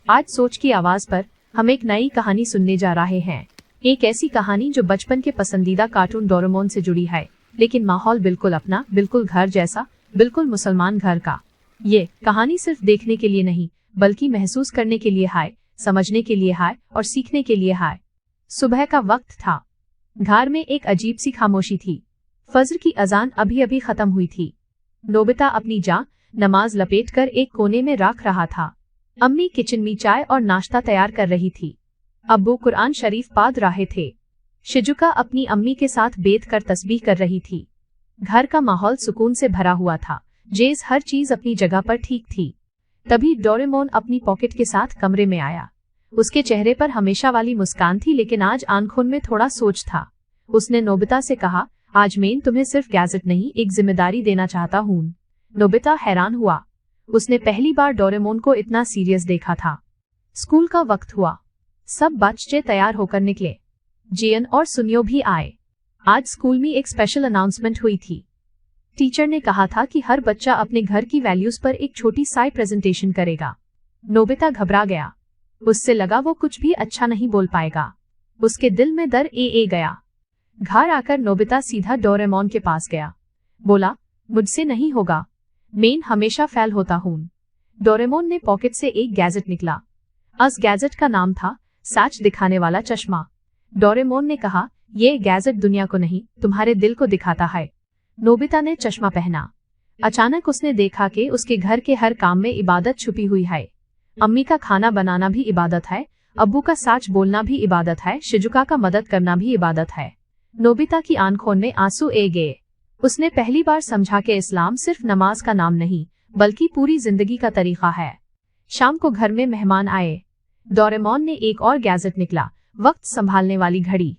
आज सोच की आवाज पर हम एक नई कहानी सुनने जा रहे हैं। एक ऐसी कहानी जो बचपन के पसंदीदा कार्टून डोरेमोन से जुड़ी है, लेकिन माहौल बिल्कुल अपना, बिल्कुल घर जैसा, बिल्कुल मुसलमान घर का। ये कहानी सिर्फ देखने के लिए नहीं, बल्कि महसूस करने के लिए है, समझने के लिए है और सीखने के लिए है। सुबह का वक्त था। घर में एक अजीब सी खामोशी थी। फज्र की अजान अभी अभी खत्म हुई थी। नोबिता अपनी नमाज लपेटकर एक कोने में रख रहा था। अम्मी किचन में चाय और नाश्ता तैयार कर रही थी। अब्बू कुरान शरीफ पढ़ रहे थे। शिजुका अपनी अम्मी के साथ बैठकर तस्बीह कर रही थी। घर का माहौल सुकून से भरा हुआ था। जेज हर चीज अपनी जगह पर ठीक थी। तभी डोरेमोन अपनी पॉकेट के साथ कमरे में आया। उसके चेहरे पर हमेशा वाली मुस्कान थी, लेकिन आज आंखों में थोड़ा सोच था। उसने नोबिता से कहा, आज मैं तुम्हें सिर्फ गैजेट नहीं, एक जिम्मेदारी देना चाहता हूँ। नोबिता हैरान हुआ। उसने पहली बार डोरेमोन को इतना सीरियस देखा था। स्कूल का वक्त हुआ। सब बच्चे तैयार होकर निकले। जियन और सुनियो भी आए। आज स्कूल में एक स्पेशल अनाउंसमेंट हुई थी। टीचर ने कहा था कि हर बच्चा अपने घर की वैल्यूज पर एक छोटी सी प्रेजेंटेशन करेगा। नोबिता घबरा गया। उससे लगा वो कुछ भी अच्छा नहीं बोल पाएगा। उसके दिल में डर ए गया। घर आकर नोबिता सीधा डोरेमोन के पास गया। बोला, मुझसे नहीं होगा, मैं हमेशा फेल होता हूँ। डोरेमोन ने पॉकेट से एक गैजेट निकला। उस गैजेट का नाम था सच दिखाने वाला चश्मा। डोरेमोन ने कहा, यह गैजेट दुनिया को नहीं, तुम्हारे दिल को दिखाता है। नोबिता ने चश्मा पहना। अचानक उसने देखा कि उसके घर के हर काम में इबादत छुपी हुई है। अम्मी का खाना बनाना भी इबादत है, अब्बू का सच बोलना भी इबादत है, शिजुका का मदद करना भी इबादत है। नोबिता की आंखों में आंसू आ गए। उसने पहली बार समझा कि इस्लाम सिर्फ नमाज का नाम नहीं, बल्कि पूरी जिंदगी का तरीका है। शाम को घर में मेहमान आए। डोरेमोन ने एक और गैजेट निकला, वक्त संभालने वाली घड़ी।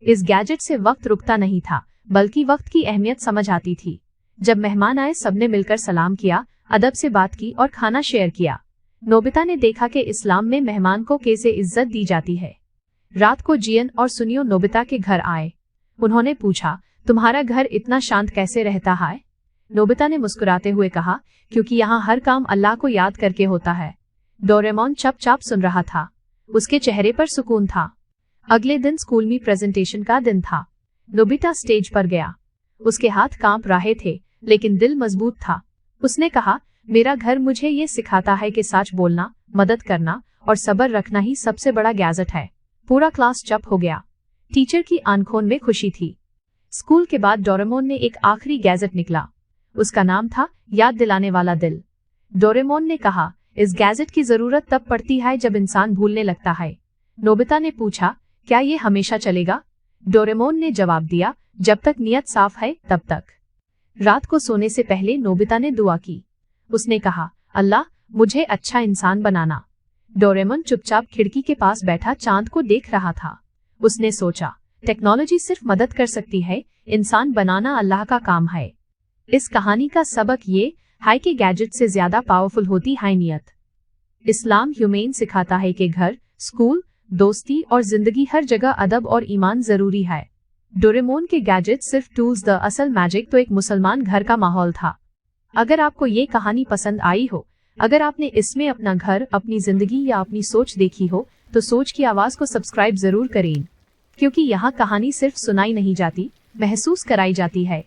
इस गैजेट से वक्त रुकता नहीं था, बल्कि वक्त की अहमियत समझ आती थी। जब मेहमान आए, सबने मिलकर सलाम किया, अदब से बात की और खाना शेयर किया। नोबिता ने देखा कि इस्लाम में मेहमान को कैसे इज्जत दी जाती है। रात को जियन और सुनियो नोबिता के घर आए। उन्होंने पूछा, तुम्हारा घर इतना शांत कैसे रहता है? नोबिता ने मुस्कुराते हुए कहा, क्योंकि यहाँ हर काम अल्लाह को याद करके होता है। डोरेमोन चुपचाप सुन रहा था। उसके चेहरे पर सुकून था। अगले दिन स्कूल में प्रेजेंटेशन का दिन था। नोबिता स्टेज पर गया। उसके हाथ कांप रहे थे, लेकिन दिल मजबूत था। उसने कहा, मेरा घर मुझे ये सिखाता है कि सच बोलना, मदद करना और सब्र रखना ही सबसे बड़ा गैजेट है। पूरा क्लास चुप हो गया। टीचर की आंखों में खुशी थी। स्कूल के बाद डोरेमोन ने एक आखिरी गैजेट निकला। उसका नाम था याद दिलाने वाला दिल। डोरेमोन ने कहा, इस गैजेट की जरूरत तब पड़ती है जब इंसान भूलने लगता है। नोबिता ने पूछा, क्या ये हमेशा चलेगा? डोरेमोन ने जवाब दिया, जब तक नियत साफ है तब तक। रात को सोने से पहले नोबिता ने दुआ की। उसने कहा, अल्लाह, मुझे अच्छा इंसान बनाना। डोरेमोन चुपचाप खिड़की के पास बैठा चांद को देख रहा था। उसने सोचा, टेक्नोलॉजी सिर्फ मदद कर सकती है, इंसान बनाना अल्लाह का काम है। इस कहानी का सबक ये है कि गैजेट से ज्यादा पावरफुल होती है नियत। इस्लाम ह्यूमेन सिखाता है कि घर, स्कूल, दोस्ती और जिंदगी हर जगह अदब और ईमान जरूरी है। डोरेमोन के गैजेट सिर्फ टूल्स, द असल मैजिक तो एक मुसलमान घर का माहौल था। अगर आपको ये कहानी पसंद आई हो, अगर आपने इसमें अपना घर, अपनी जिंदगी या अपनी सोच देखी हो, तो सोच की आवाज को सब्सक्राइब जरूर करें, क्योंकि यहाँ कहानी सिर्फ सुनाई नहीं जाती, महसूस कराई जाती है।